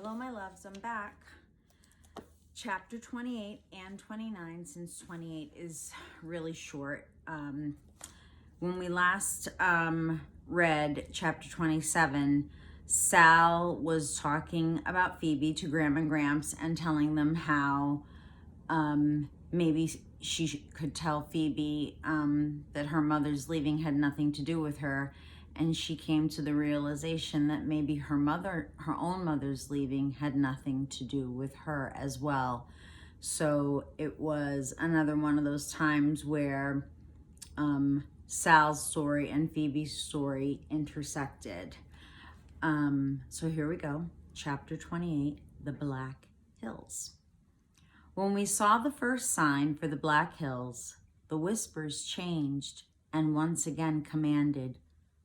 Hello, my loves. I'm back. Chapter 28 and 29, since 28 is really short. When we last read chapter 27, Sal was talking about Phoebe to Graham and Gramps and telling them how maybe she could tell Phoebe that her mother's leaving had nothing to do with her. And she came to the realization that maybe her own mother's leaving had nothing to do with her as well. So it was another one of those times where Sal's story and Phoebe's story intersected. So here we go. Chapter 28, The Black Hills. When we saw the first sign for the Black Hills, the whispers changed and once again commanded,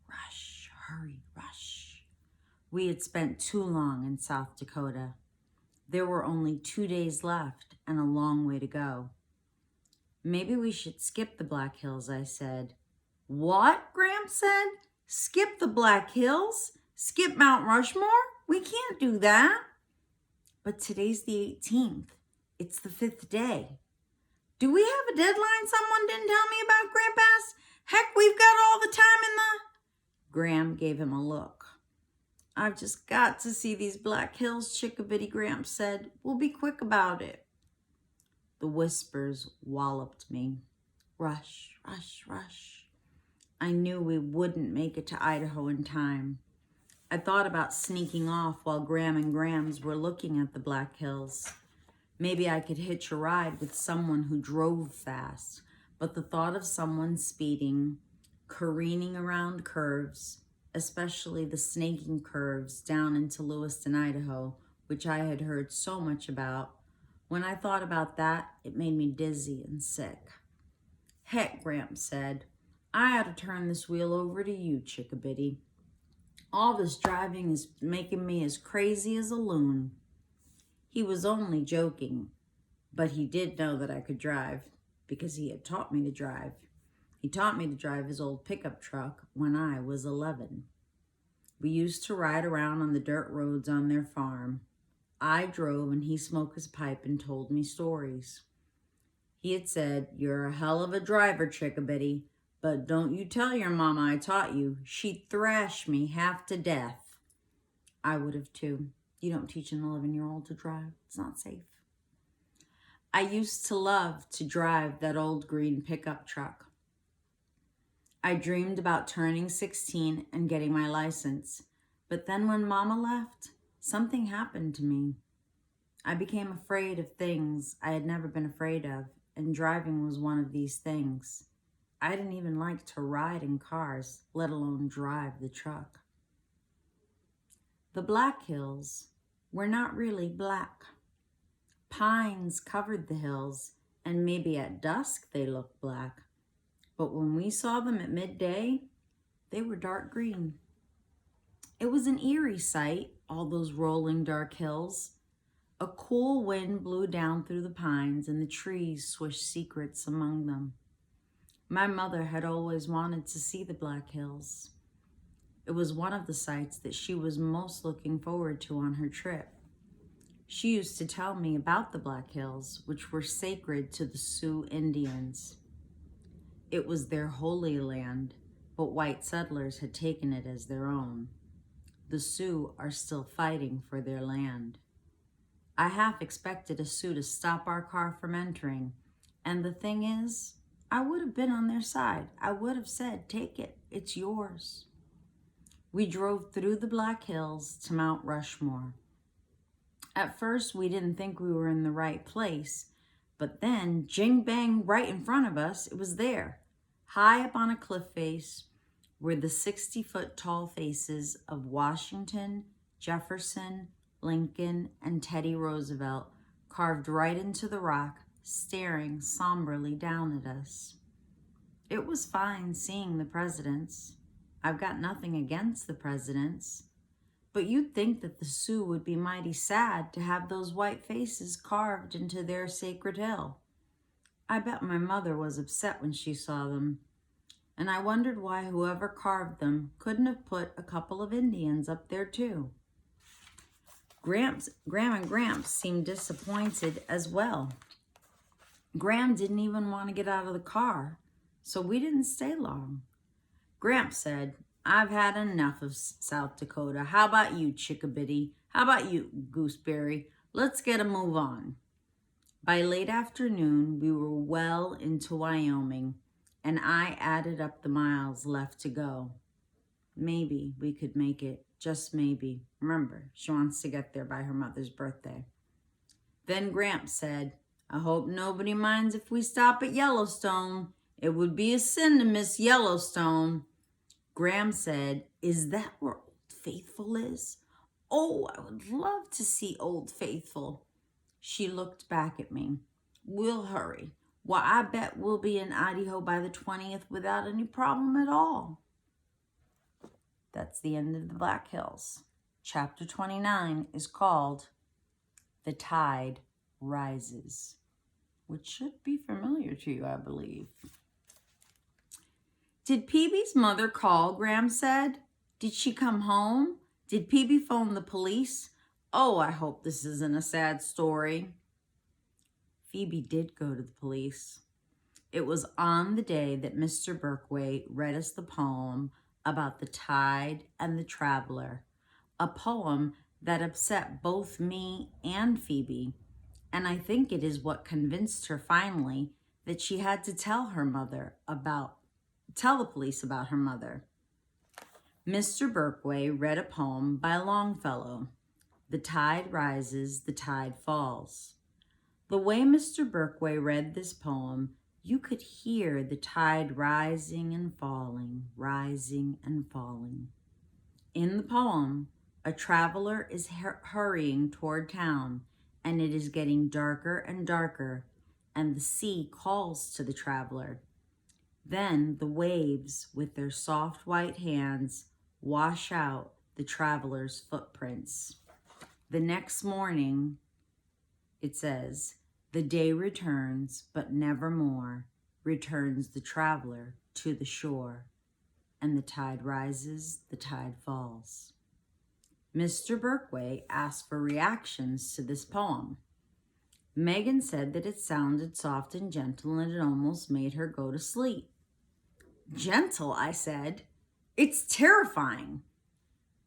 "Rush, hurry, rush." We had spent too long in South Dakota. There were only 2 days left and a long way to go. "Maybe we should skip the Black Hills," I said. "What?" Gramps said. "Skip the Black Hills? Skip Mount Rushmore? We can't do that." "But today's the 18th. It's the 5th day." "Do we have a deadline someone didn't tell me about?" Gramp asked. "Heck, we've got all the time in the..." Graham gave him a look. "I've just got to see these Black Hills, Chickabiddy," Gramps said. "We'll be quick about it." The whispers walloped me. Rush, rush, rush. I knew we wouldn't make it to Idaho in time. I thought about sneaking off while Graham and Grams were looking at the Black Hills. Maybe I could hitch a ride with someone who drove fast, but the thought of someone speeding, careening around curves, especially the snaking curves down into Lewiston, Idaho, which I had heard so much about, when I thought about that, it made me dizzy and sick. "Heck," Gramps said, "I ought to turn this wheel over to you, Chickabiddy. All this driving is making me as crazy as a loon." He was only joking, but he did know that I could drive because he had taught me to drive. He taught me to drive his old pickup truck when I was 11. We used to ride around on the dirt roads on their farm. I drove and he smoked his pipe and told me stories. He had said, "You're a hell of a driver, Chickabiddy, but don't you tell your mama I taught you. She'd thrash me half to death." I would have too. You don't teach an 11-year-old to drive. It's not safe. I used to love to drive that old green pickup truck. I dreamed about turning 16 and getting my license. But then when Mama left, something happened to me. I became afraid of things I had never been afraid of, and driving was one of these things. I didn't even like to ride in cars, let alone drive the truck. The Black Hills were not really black. Pines covered the hills, and maybe at dusk they looked black. But when we saw them at midday, they were dark green. It was an eerie sight, all those rolling dark hills. A cool wind blew down through the pines, and the trees swished secrets among them. My mother had always wanted to see the Black Hills. It was one of the sights that she was most looking forward to on her trip. She used to tell me about the Black Hills, which were sacred to the Sioux Indians. It was their holy land, but white settlers had taken it as their own. The Sioux are still fighting for their land. I half expected a Sioux to stop our car from entering, and the thing is, I would have been on their side. I would have said, "Take it, it's yours." We drove through the Black Hills to Mount Rushmore. At first, we didn't think we were in the right place, but then, jing bang, right in front of us, it was there. High up on a cliff face were the 60-foot tall faces of Washington, Jefferson, Lincoln, and Teddy Roosevelt, carved right into the rock, staring somberly down at us. It was fine seeing the presidents. I've got nothing against the presidents, but you'd think that the Sioux would be mighty sad to have those white faces carved into their sacred hill. I bet my mother was upset when she saw them, and I wondered why whoever carved them couldn't have put a couple of Indians up there too. Graham and Gramps seemed disappointed as well. Graham didn't even want to get out of the car, so we didn't stay long. Gramps said, I've had enough of South Dakota. How about you, Chickabiddy? How about you, Gooseberry? Let's get a move on. By late afternoon, we were well into Wyoming, and I added up the miles left to go. Maybe we could make it, just maybe. Remember, she wants to get there by her mother's birthday. Then Gramps said, I hope nobody minds if we stop at Yellowstone. It would be a sin to miss Yellowstone. Graham said, is that where Old Faithful is? Oh, I would love to see Old Faithful. She looked back at me. We'll hurry. Well, I bet we'll be in Idaho by the 20th without any problem at all. That's the end of the Black Hills. Chapter 29 is called The Tide Rises, which should be familiar to you, I believe. Did Peebee's mother call, Graham said. Did she come home? Did Peebee phone the police? Oh, I hope this isn't a sad story. Phoebe did go to the police. It was on the day that Mr. Berkway read us the poem about the tide and the traveler, a poem that upset both me and Phoebe, and I think it is what convinced her finally that she had to tell the police about her mother. Mr. Berkway read a poem by Longfellow, The Tide Rises, the Tide Falls. The way Mr. Berkway read this poem, you could hear the tide rising and falling, rising and falling. In the poem, a traveler is hurrying toward town, and it is getting darker and darker, and the sea calls to the traveler. Then the waves, with their soft white hands, wash out the traveler's footprints. The next morning, it says, the day returns, but nevermore returns the traveler to the shore, and the tide rises, the tide falls. Mr. Berkway asked for reactions to this poem. Megan said that it sounded soft and gentle, and it almost made her go to sleep. Gentle, I said. It's terrifying.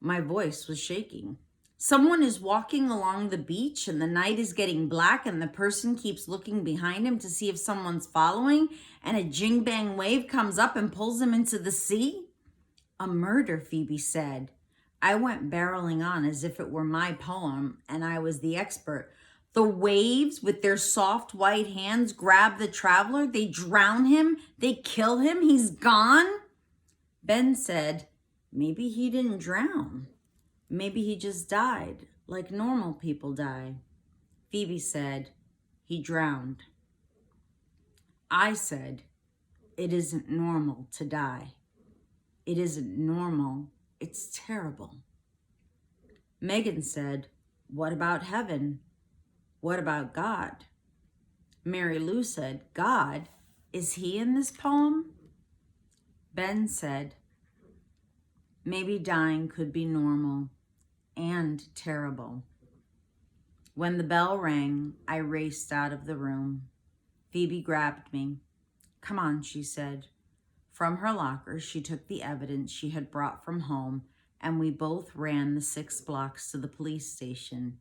My voice was shaking. Someone is walking along the beach and the night is getting black and the person keeps looking behind him to see if someone's following, and a jing-bang wave comes up and pulls him into the sea? A murder, Phoebe said. I went barreling on as if it were my poem and I was the expert. The waves with their soft white hands grab the traveler. They drown him. They kill him. He's gone. Ben said, maybe he didn't drown. Maybe he just died, like normal people die. Phoebe said, he drowned. I said, it isn't normal to die. It isn't normal. It's terrible. Megan said, what about heaven? What about God? Mary Lou said, God, is he in this poem? Ben said, maybe dying could be normal and terrible. When the bell rang, I raced out of the room. Phoebe grabbed me. Come on, she said. From her locker, she took the evidence she had brought from home, and we both ran the 6 blocks to the police station.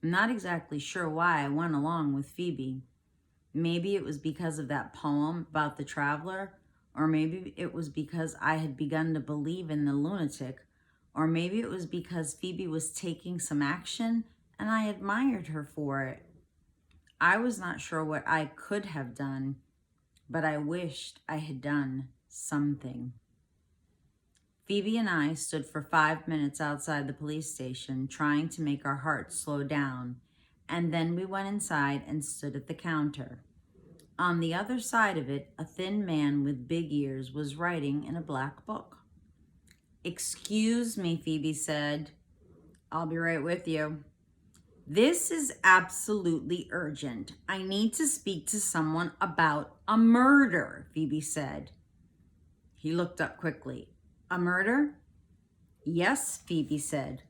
I'm not exactly sure why I went along with Phoebe. Maybe it was because of that poem about the traveler, or maybe it was because I had begun to believe in the lunatic, or maybe it was because Phoebe was taking some action and I admired her for it. I was not sure what I could have done, but I wished I had done something. Phoebe and I stood for 5 minutes outside the police station, trying to make our hearts slow down, and then we went inside and stood at the counter. On the other side of it, a thin man with big ears was writing in a black book. Excuse me, Phoebe said. I'll be right with you. This is absolutely urgent. I need to speak to someone about a murder, Phoebe said. He looked up quickly. A murder? Yes, Phoebe said.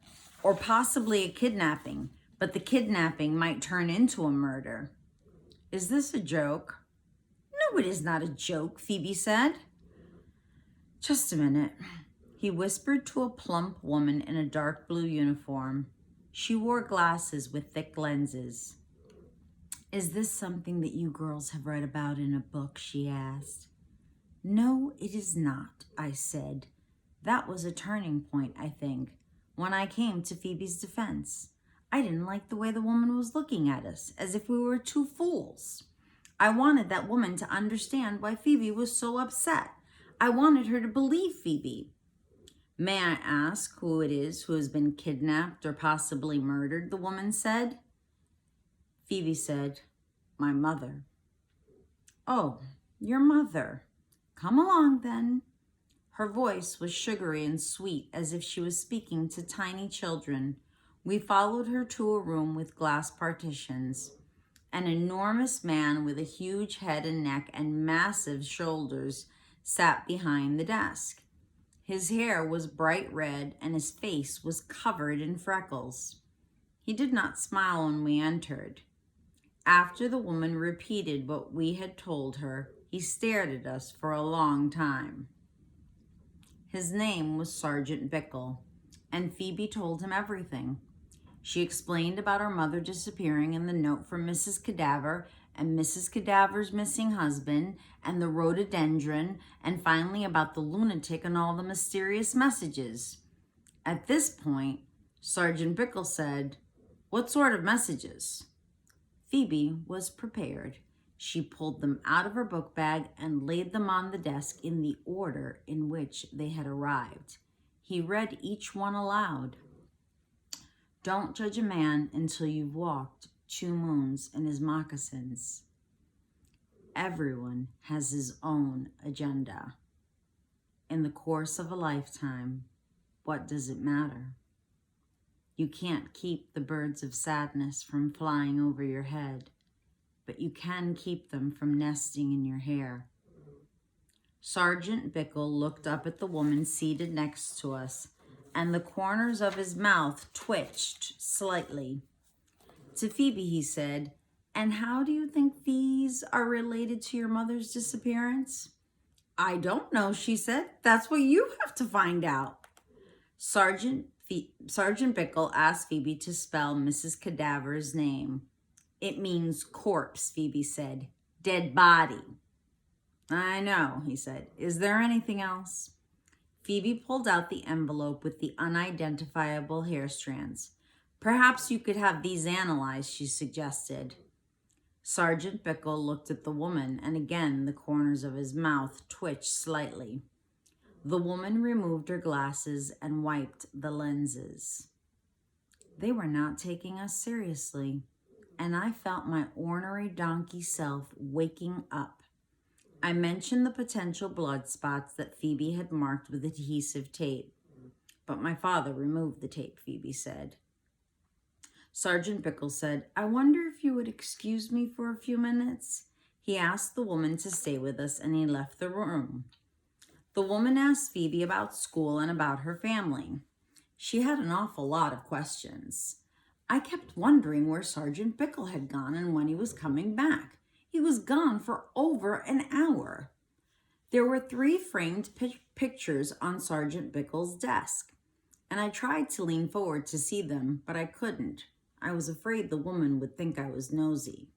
or possibly a kidnapping, but the kidnapping might turn into a murder. Is this a joke? No, it is not a joke, Phoebe said. Just a minute. He whispered to a plump woman in a dark blue uniform. She wore glasses with thick lenses. Is this something that you girls have read about in a book? She asked. No, it is not, I said. That was a turning point, I think, when I came to Phoebe's defense. I didn't like the way the woman was looking at us, as if we were two fools. I wanted that woman to understand why Phoebe was so upset. I wanted her to believe Phoebe. May I ask who it is who has been kidnapped or possibly murdered? The woman said. Phoebe said, my mother. Oh, your mother. Come along then. Her voice was sugary and sweet, as if she was speaking to tiny children. We followed her to a room with glass partitions. An enormous man with a huge head and neck and massive shoulders sat behind the desk. His hair was bright red and his face was covered in freckles. He did not smile when we entered. After the woman repeated what we had told her, he stared at us for a long time. His name was Sergeant Bickle, and Phoebe told him everything. She explained about her mother disappearing and the note from Mrs. Cadaver and Mrs. Cadaver's missing husband and the rhododendron, and finally about the lunatic and all the mysterious messages. At this point, Sergeant Bickle said, what sort of messages? Phoebe was prepared. She pulled them out of her book bag and laid them on the desk in the order in which they had arrived. He read each one aloud. Don't judge a man until you've walked 2 moons in his moccasins. Everyone has his own agenda. In the course of a lifetime, what does it matter? You can't keep the birds of sadness from flying over your head, but you can keep them from nesting in your hair. Sergeant Bickle looked up at the woman seated next to us, and the corners of his mouth twitched slightly. To Phoebe, he said, and how do you think these are related to your mother's disappearance? I don't know, she said. That's what you have to find out. Sergeant Bickle asked Phoebe to spell Mrs. Cadaver's name. It means corpse, Phoebe said. Dead body. I know, he said. Is there anything else? Phoebe pulled out the envelope with the unidentifiable hair strands. Perhaps you could have these analyzed, she suggested. Sergeant Bickle looked at the woman, and again the corners of his mouth twitched slightly. The woman removed her glasses and wiped the lenses. They were not taking us seriously, and I felt my ornery donkey self waking up. I mentioned the potential blood spots that Phoebe had marked with adhesive tape. But my father removed the tape, Phoebe said. Sergeant Bickle said, I wonder if you would excuse me for a few minutes. He asked the woman to stay with us, and he left the room. The woman asked Phoebe about school and about her family. She had an awful lot of questions. I kept wondering where Sergeant Bickle had gone and when he was coming back. He was gone for over an hour. There were 3 framed pictures on Sergeant Bickle's desk, and I tried to lean forward to see them, but I couldn't. I was afraid the woman would think I was nosy.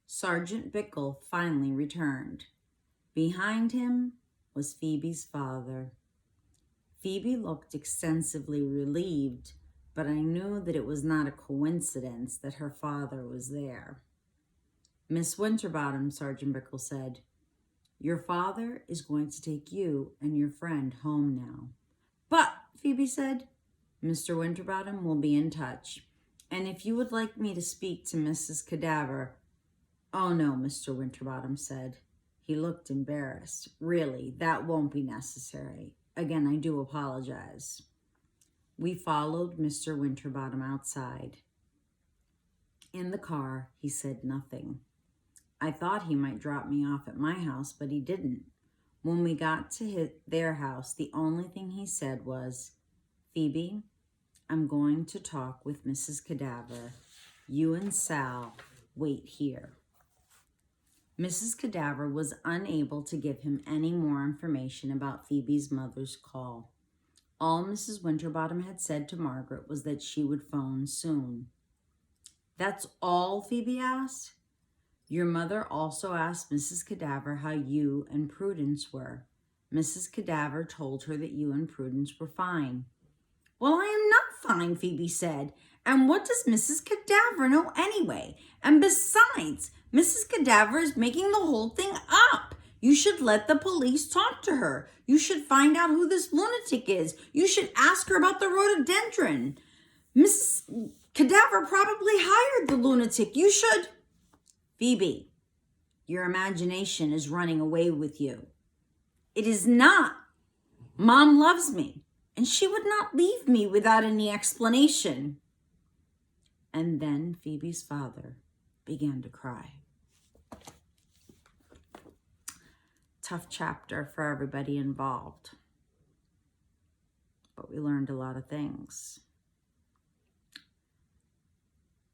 Sergeant Bickle finally returned. Behind him was Phoebe's father. Phoebe looked extensively relieved, but I knew that it was not a coincidence that her father was there. Miss Winterbottom, Sergeant Bickle said, your father is going to take you and your friend home now. But, Phoebe said, Mr. Winterbottom will be in touch. And if you would like me to speak to Mrs. Cadaver. Oh no, Mr. Winterbottom said. He looked embarrassed. Really, that won't be necessary. Again, I do apologize. We followed Mr. Winterbottom outside. In the car, he said nothing. I thought he might drop me off at my house, but he didn't. When we got to their house, the only thing he said was, Phoebe, I'm going to talk with Mrs. Cadaver. You and Sal wait here. Mrs. Cadaver was unable to give him any more information about Phoebe's mother's call. All Mrs. Winterbottom had said to Margaret was that she would phone soon. That's all? Phoebe asked. Your mother also asked Mrs. Cadaver how you and Prudence were. Mrs. Cadaver told her that you and Prudence were fine. Well, I am not fine, Phoebe said. And what does Mrs. Cadaver know anyway? And besides, Mrs. Cadaver is making the whole thing up. You should let the police talk to her. You should find out who this lunatic is. You should ask her about the rhododendron. Mrs. Cadaver probably hired the lunatic. You should... Phoebe, your imagination is running away with you. It is not. Mom loves me, and she would not leave me without any explanation. And then Phoebe's father began to cry. Tough chapter for everybody involved, but we learned a lot of things.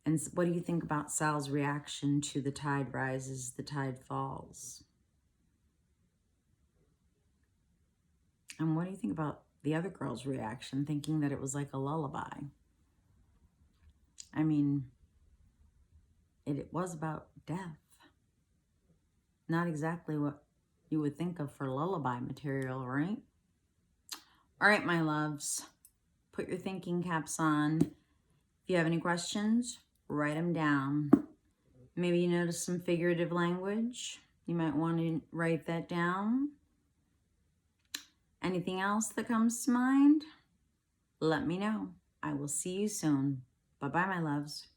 And what do you think about Sal's reaction to the tide rises, the tide falls? And what do you think about the other girl's reaction, thinking that it was like a lullaby? I mean, it was about death. Not exactly what you would think of for lullaby material, right? All right, my loves, put your thinking caps on. If you have any questions, write them down. Maybe you notice some figurative language. You might want to write that down. Anything else that comes to mind? Let me know. I will see you soon. Bye-bye, my loves.